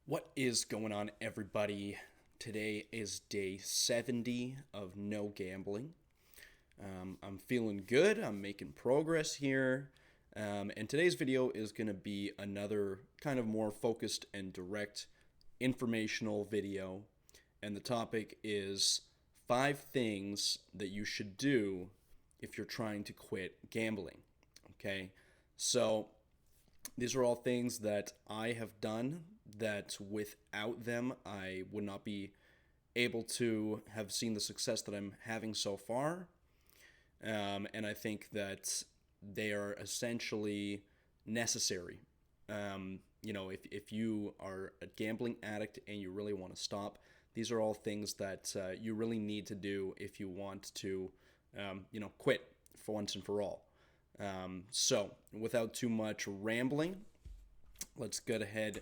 What is going on, everybody? Today is day 70 of no gambling. I'm feeling good. I'm making progress here. And today's video is going to be another kind of more focused and direct informational video. And the topic is 5 things that you should do if you're trying to quit gambling. Okay? So, these are all things that I have done that without them I would not be able to have seen the success that I'm having so far. And I think that they are essentially necessary. If you are a gambling addict and you really want to stop, these are all things that you really need to do if you want to, quit for once and for all. So, without too much rambling, let's go ahead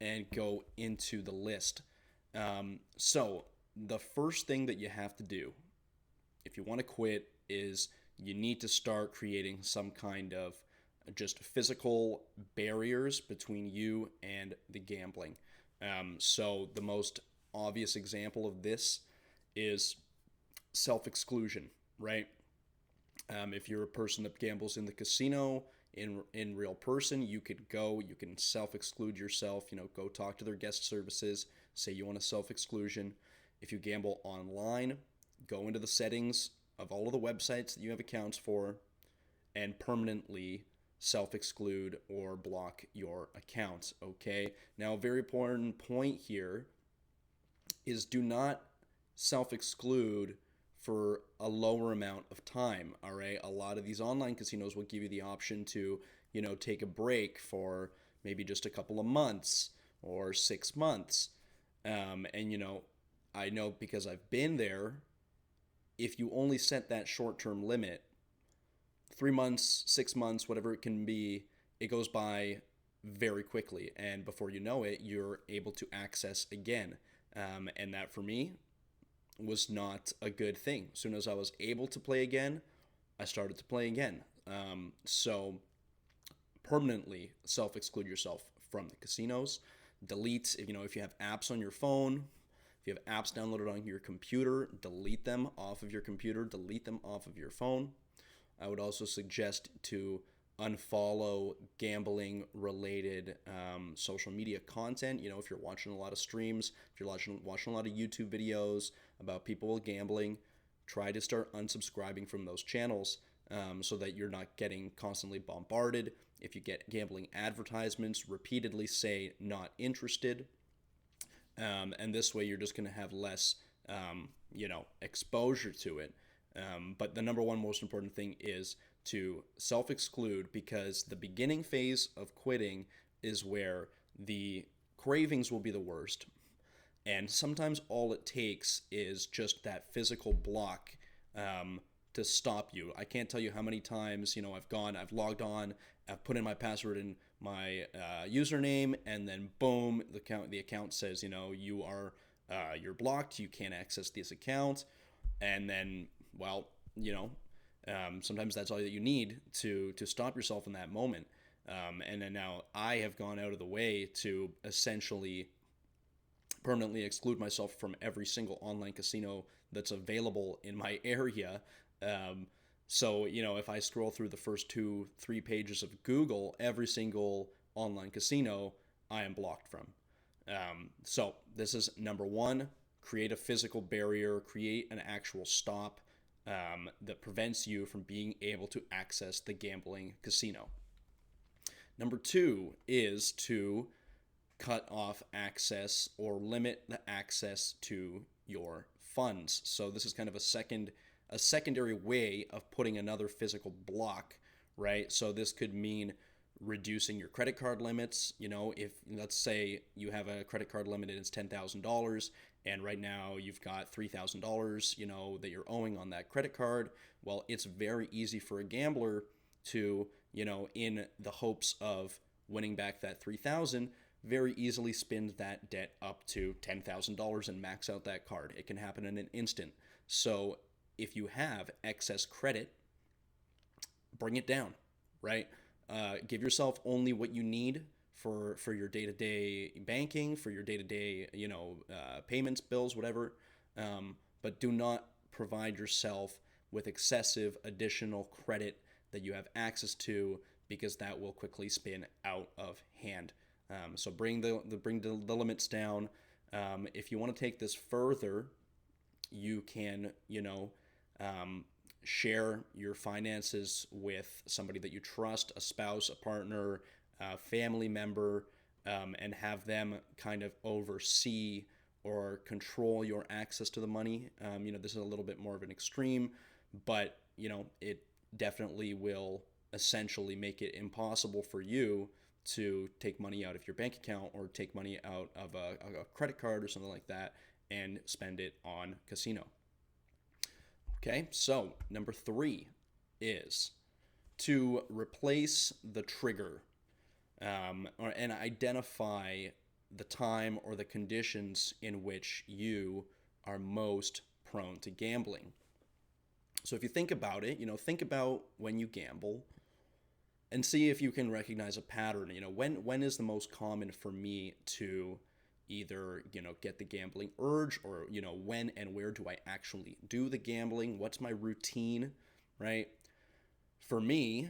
and go into the list. So, the first thing that you have to do if you want to quit is you need to start creating some kind of just physical barriers between you and the gambling. So, the most obvious example of this is self exclusion, right? If you're a person that gambles in the casino in real person, you could go, you can self exclude yourself. Go talk to their guest services, say you want a self exclusion. If you gamble online, go into the settings of all of the websites that you have accounts for and permanently self exclude or block your accounts. Okay. Now, a very important point here is do not self exclude for a lower amount of time. All right. A lot of these online casinos will give you the option to, take a break for maybe just a couple of months or 6 months. And I know because I've been there, if you only set that short term limit, 3 months, 6 months, whatever it can be, it goes by very quickly. And before you know it, you're able to access again. And that for me was not a good thing. As soon as I was able to play again, I started to play again. So permanently self exclude yourself from the casinos. Delete, if you have apps on your phone, if you have apps downloaded on your computer, delete them off of your computer, delete them off of your phone. I would also suggest to unfollow gambling related social media content. If you're watching a lot of streams, if you're watching a lot of YouTube videos about people gambling, try to start unsubscribing from those channels so that you're not getting constantly bombarded. If you get gambling advertisements, repeatedly say not interested. And this way you're just going to have less, exposure to it. But the number one most important thing is to self exclude, because the beginning phase of quitting is where the cravings will be the worst. And sometimes all it takes is just that physical block to stop you. I can't tell you how many times, I've logged on, I've put in my password and my username, and then boom, the account says, you're blocked, you can't access this account. And then, well, sometimes that's all that you need to stop yourself in that moment. And then now I have gone out of the way to essentially permanently exclude myself from every single online casino that's available in my area. So, if I scroll through the first 2, 3 pages of Google, every single online casino I am blocked from. So, this is number one: create a physical barrier, create an actual stop that prevents you from being able to access the gambling casino. Number two is to cut off access or limit the access to your funds. So this is kind of a secondary way of putting another physical block, right? So this could mean reducing your credit card limits. If let's say you have a credit card limit and it's $10,000, and right now you've got $3,000, that you're owing on that credit card. Well, it's very easy for a gambler to, in the hopes of winning back that 3,000, very easily spin that debt up to $10,000 and max out that card. It can happen in an instant. So if you have excess credit, bring it down, right? Give yourself only what you need for your day-to-day banking, for your day-to-day, payments, bills, whatever. But do not provide yourself with excessive additional credit that you have access to, because that will quickly spin out of hand. So bring the limits down. If you want to take this further, you can, share your finances with somebody that you trust, a spouse, a partner, a family member, and have them kind of oversee or control your access to the money. This is a little bit more of an extreme, but, it definitely will essentially make it impossible for you to take money out of your bank account or take money out of a credit card or something like that and spend it on casino. Okay, so number 3 is to replace the trigger, and identify the time or the conditions in which you are most prone to gambling. So if you think about it, think about when you gamble and see if you can recognize a pattern. When is the most common for me to either, get the gambling urge, or, when and where do I actually do the gambling? What's my routine, right? For me,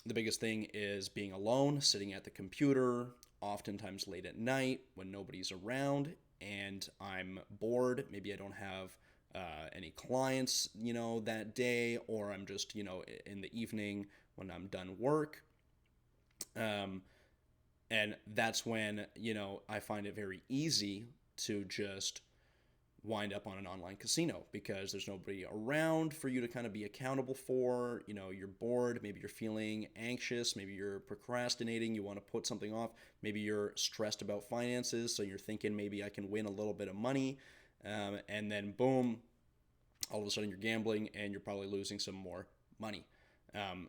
the biggest thing is being alone, sitting at the computer, oftentimes late at night when nobody's around and I'm bored. Maybe I don't have any clients, that day, or I'm just, in the evening when I'm done work. And that's when, I find it very easy to just wind up on an online casino, because there's nobody around for you to kind of be accountable for. You're bored, maybe you're feeling anxious, maybe you're procrastinating, you want to put something off, maybe you're stressed about finances, so you're thinking maybe I can win a little bit of money, and then boom, all of a sudden you're gambling and you're probably losing some more money.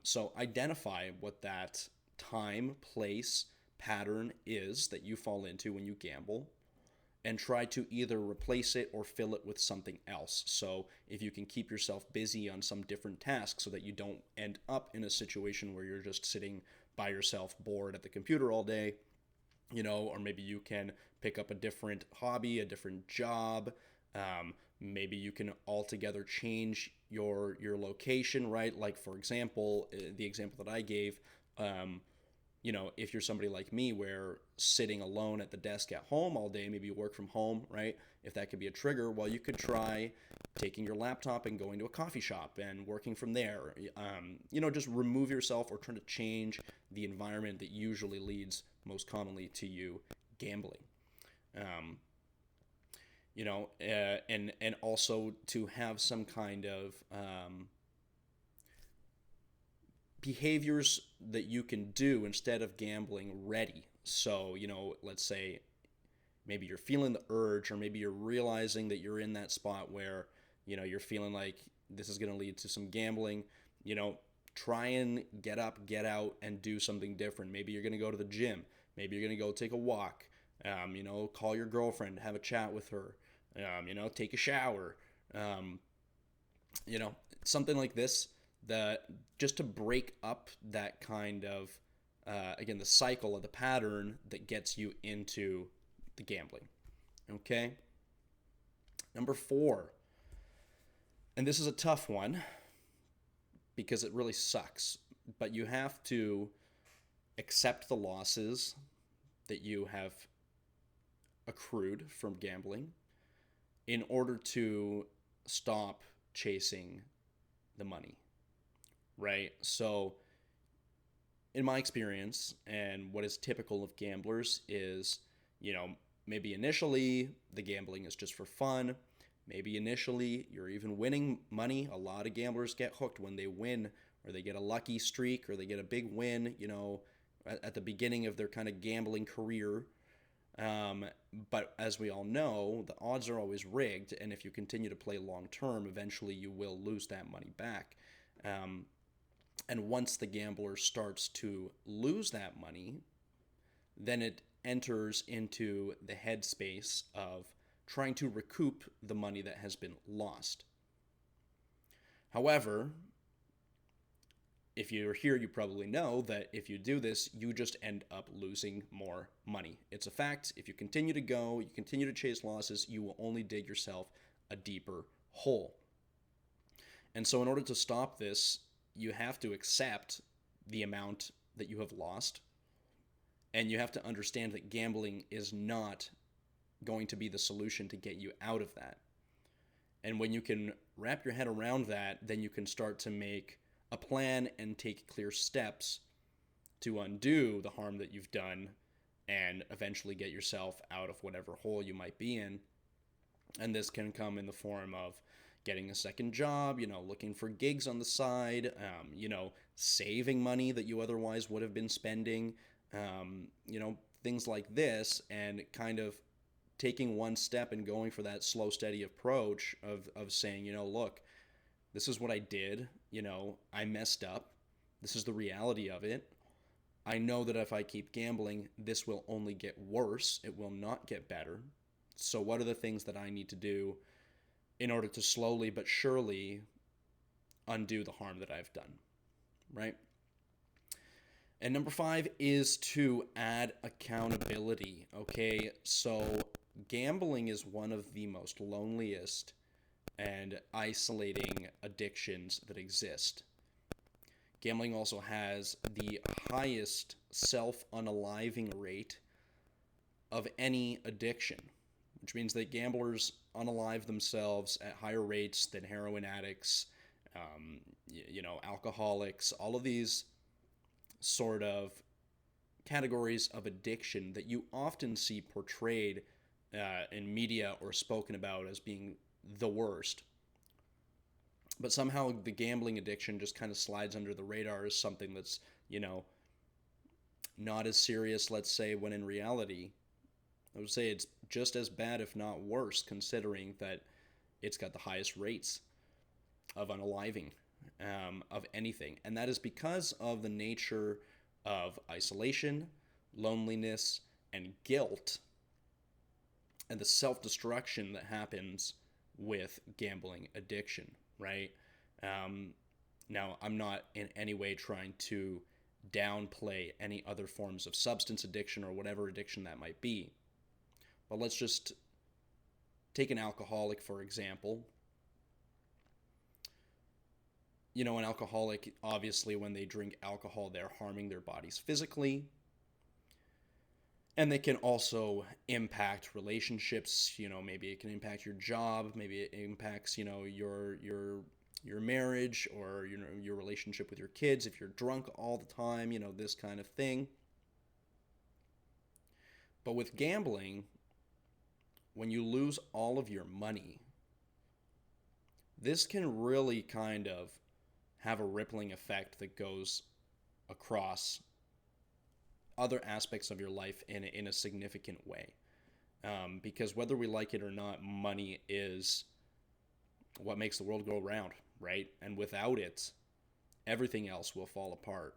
So identify what that time, place, pattern is that you fall into when you gamble, and try to either replace it or fill it with something else. So if you can keep yourself busy on some different tasks so that you don't end up in a situation where you're just sitting by yourself bored at the computer all day, or maybe you can pick up a different hobby, a different job. Maybe you can altogether change your location, right? Like, for example, the example that I gave, if you're somebody like me where sitting alone at the desk at home all day, maybe you work from home, right? If that could be a trigger, well, you could try taking your laptop and going to a coffee shop and working from there. Just remove yourself or try to change the environment that usually leads most commonly to you gambling. And also to have some kind of behaviors that you can do instead of gambling ready. So, let's say maybe you're feeling the urge, or maybe you're realizing that you're in that spot where, you're feeling like this is going to lead to some gambling. Try and get up, get out, and do something different. Maybe you're going to go to the gym. Maybe you're going to go take a walk. Call your girlfriend, have a chat with her. Take a shower. Something like this, that just to break up that kind of, again, the cycle of the pattern that gets you into the gambling. Okay. Number 4, and this is a tough one because it really sucks, but you have to accept the losses that you have accrued from gambling in order to stop chasing the money, right? So in my experience, and what is typical of gamblers is, maybe initially the gambling is just for fun. Maybe initially you're even winning money. A lot of gamblers get hooked when they win, or they get a lucky streak, or they get a big win, at the beginning of their kind of gambling career. But as we all know, the odds are always rigged, and if you continue to play long term, eventually you will lose that money back. And once the gambler starts to lose that money, then it enters into the headspace of trying to recoup the money that has been lost. However, if you're here, you probably know that if you do this, you just end up losing more money. It's a fact. If you continue to go, you continue to chase losses, you will only dig yourself a deeper hole. And so, in order to stop this, you have to accept the amount that you have lost. And you have to understand that gambling is not going to be the solution to get you out of that. And when you can wrap your head around that, then you can start to make a plan and take clear steps to undo the harm that you've done and eventually get yourself out of whatever hole you might be in. And this can come in the form of getting a second job, looking for gigs on the side, saving money that you otherwise would have been spending, things like this, and kind of taking one step and going for that slow, steady approach of saying, look, this is what I did. I messed up. This is the reality of it. I know that if I keep gambling, this will only get worse. It will not get better. So what are the things that I need to do in order to slowly but surely undo the harm that I've done, right? And number 5 is to add accountability, okay? So gambling is one of the most loneliest and isolating addictions that exist. Gambling also has the highest self-unaliving rate of any addiction, which means that gamblers unalive themselves at higher rates than heroin addicts, alcoholics, all of these sort of categories of addiction that you often see portrayed in media or spoken about as being the worst. But somehow the gambling addiction just kind of slides under the radar as something that's, not as serious, let's say, when in reality, I would say it's just as bad, if not worse, considering that it's got the highest rates of unaliving of anything. And that is because of the nature of isolation, loneliness, and guilt, and the self-destruction that happens with gambling addiction, right? Now, I'm not in any way trying to downplay any other forms of substance addiction or whatever addiction that might be. But let's just take an alcoholic, for example. An alcoholic, obviously, when they drink alcohol, they're harming their bodies physically. And they can also impact relationships. Maybe it can impact your job. Maybe it impacts, your marriage or, your relationship with your kids. If you're drunk all the time, this kind of thing. But with gambling, when you lose all of your money, this can really kind of have a rippling effect that goes across other aspects of your life in a significant way. Because whether we like it or not, money is what makes the world go round, right? And without it, everything else will fall apart.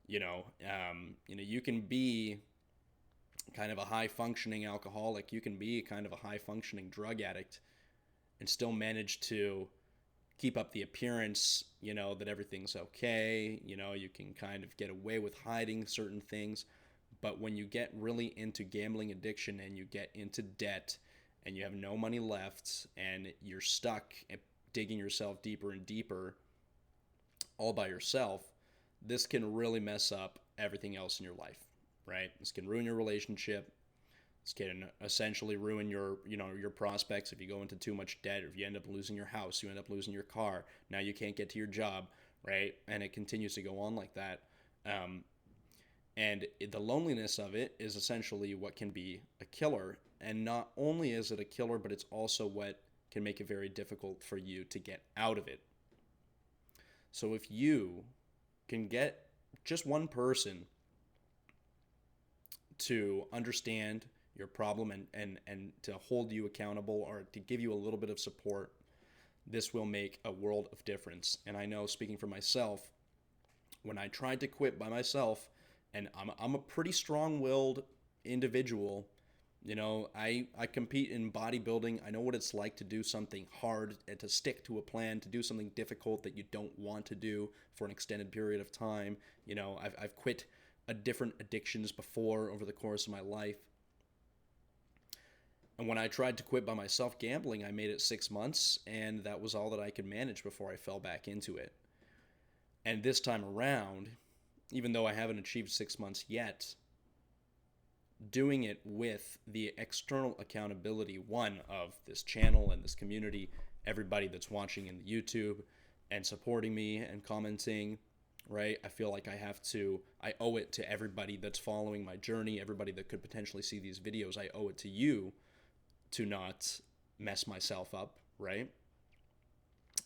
You can be kind of a high-functioning alcoholic. You can be kind of a high-functioning drug addict and still manage to keep up the appearance, that everything's okay. You can kind of get away with hiding certain things. But when you get really into gambling addiction and you get into debt and you have no money left and you're stuck digging yourself deeper and deeper all by yourself, this can really mess up everything else in your life, right? This can ruin your relationship. This can essentially ruin your prospects if you go into too much debt, or if you end up losing your house, you end up losing your car. Now you can't get to your job, right? And it continues to go on like that. And the loneliness of it is essentially what can be a killer. And not only is it a killer, but it's also what can make it very difficult for you to get out of it. So if you can get just one person to understand your problem and to hold you accountable or to give you a little bit of support, this will make a world of difference. And I know, speaking for myself, when I tried to quit by myself, and I'm a pretty strong-willed individual, I compete in bodybuilding. I know what it's like to do something hard and to stick to a plan, to do something difficult that you don't want to do for an extended period of time. I've quit different addictions before over the course of my life. And when I tried to quit by myself gambling, I made it 6 months, and that was all that I could manage before I fell back into it. And this time around, even though I haven't achieved 6 months yet, doing it with the external accountability, one, of this channel and this community, everybody that's watching in the YouTube and supporting me and commenting, right? I feel like I owe it to everybody that's following my journey, everybody that could potentially see these videos. I owe it to you to not mess myself up, right?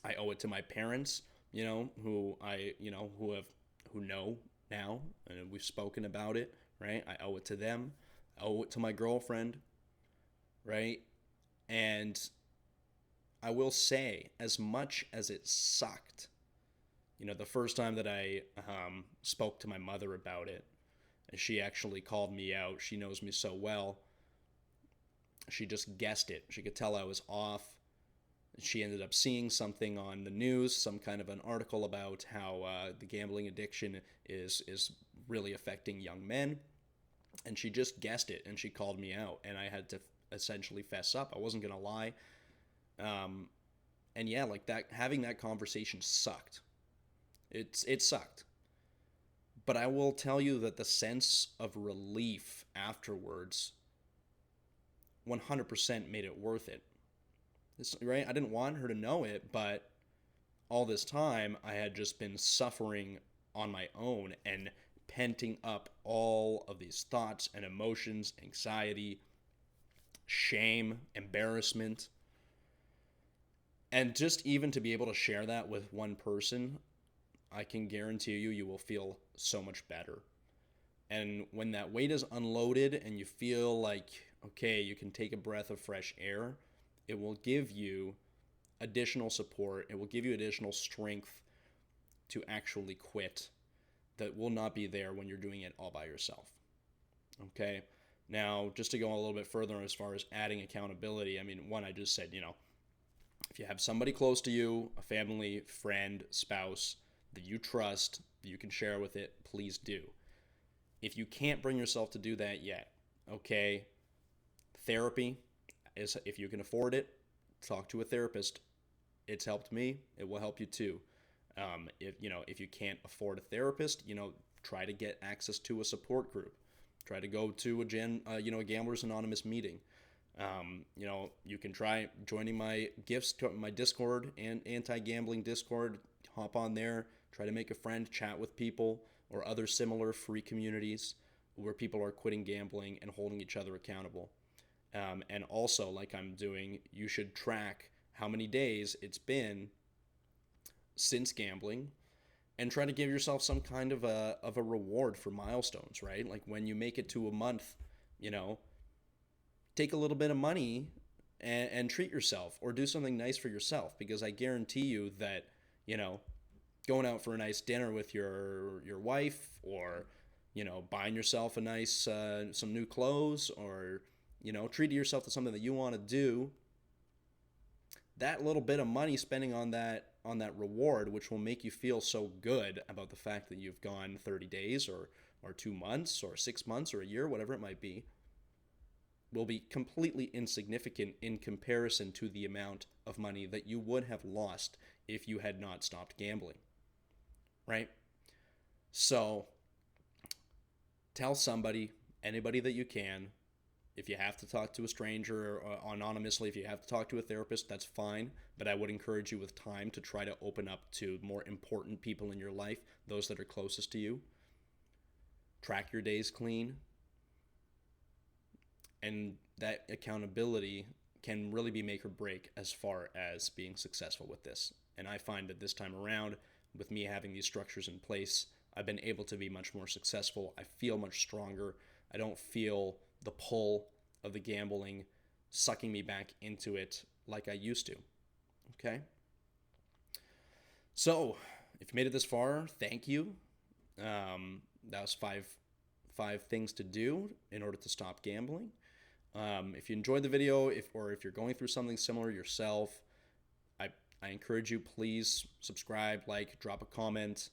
I owe it to my parents, who know now, and we've spoken about it, right? I owe it to them. I owe it to my girlfriend, right? And I will say, as much as it sucked, the first time that I spoke to my mother about it, and she actually called me out. She knows me so well. She just guessed it. She could tell I was off. She ended up seeing something on the news, some kind of an article about how the gambling addiction is really affecting young men. And she just guessed it, and she called me out, and I had to essentially fess up. I wasn't going to lie. And yeah, like that, having that conversation sucked. It sucked. But I will tell you that the sense of relief afterwards 100% made it worth it. Right? I didn't want her to know it, but all this time I had just been suffering on my own and penting up all of these thoughts and emotions, anxiety, shame, embarrassment. And just even to be able to share that with one person, I can guarantee you will feel so much better. And when that weight is unloaded and you feel like, okay, you can take a breath of fresh air, it will give you additional support. It will give you additional strength to actually quit that will not be there when you're doing it all by yourself. Okay? Now, just to go a little bit further as far as adding accountability, I mean, one, I just said, if you have somebody close to you, a family, friend, spouse, that you trust, that you can share with it, please do. If you can't bring yourself to do that yet, okay, therapy is, if you can afford it, talk to a therapist. It's helped me. It will help you too. If you can't afford a therapist, try to get access to a support group. Try to go to a Gamblers Anonymous meeting. You can try joining my Discord and anti-gambling Discord. Hop on there, try to make a friend, chat with people or other similar free communities where people are quitting gambling and holding each other accountable. And also, like I'm doing, you should track how many days it's been since gambling and try to give yourself some kind of a reward for milestones, right? Like when you make it to a month, take a little bit of money and treat yourself or do something nice for yourself, because I guarantee you that, going out for a nice dinner with your wife, or, buying yourself a nice, some new clothes, or, treating yourself to something that you want to do, that little bit of money spending on that reward, which will make you feel so good about the fact that you've gone 30 days or 2 months or 6 months or a year, whatever it might be, will be completely insignificant in comparison to the amount of money that you would have lost if you had not stopped gambling, right? So tell somebody, anybody that you can. If you have to talk to a stranger or anonymously, if you have to talk to a therapist, that's fine. But I would encourage you with time to try to open up to more important people in your life, those that are closest to you. Track your days clean. And that accountability can really be make or break as far as being successful with this. And I find that this time around, with me having these structures in place, I've been able to be much more successful. I feel much stronger. I don't feel the pull of the gambling sucking me back into it like I used to. Okay? So, if you made it this far, thank you. That was five things to do in order to stop gambling. If you enjoyed the video, if you're going through something similar yourself, I encourage you, please subscribe, like, drop a comment,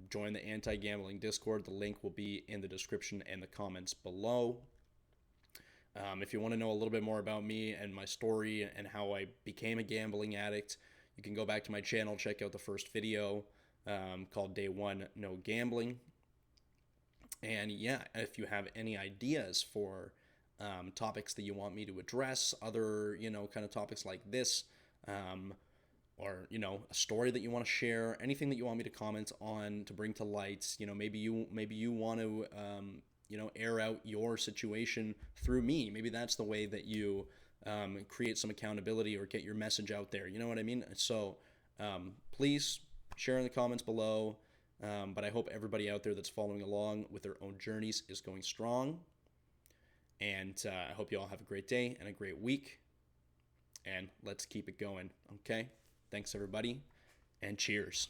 join the anti-gambling Discord. The link will be in the description and the comments below. If you want to know a little bit more about me and my story and how I became a gambling addict, you can go back to my channel, check out the first video called Day One No Gambling. And yeah, if you have any ideas for topics that you want me to address, other, kind of topics like this, or, a story that you want to share, anything that you want me to comment on to bring to light, maybe you want to, air out your situation through me. Maybe that's the way that you create some accountability or get your message out there. You know what I mean? So please share in the comments below. But I hope everybody out there that's following along with their own journeys is going strong. And I hope you all have a great day and a great week. And let's keep it going, okay? Thanks, everybody, and cheers.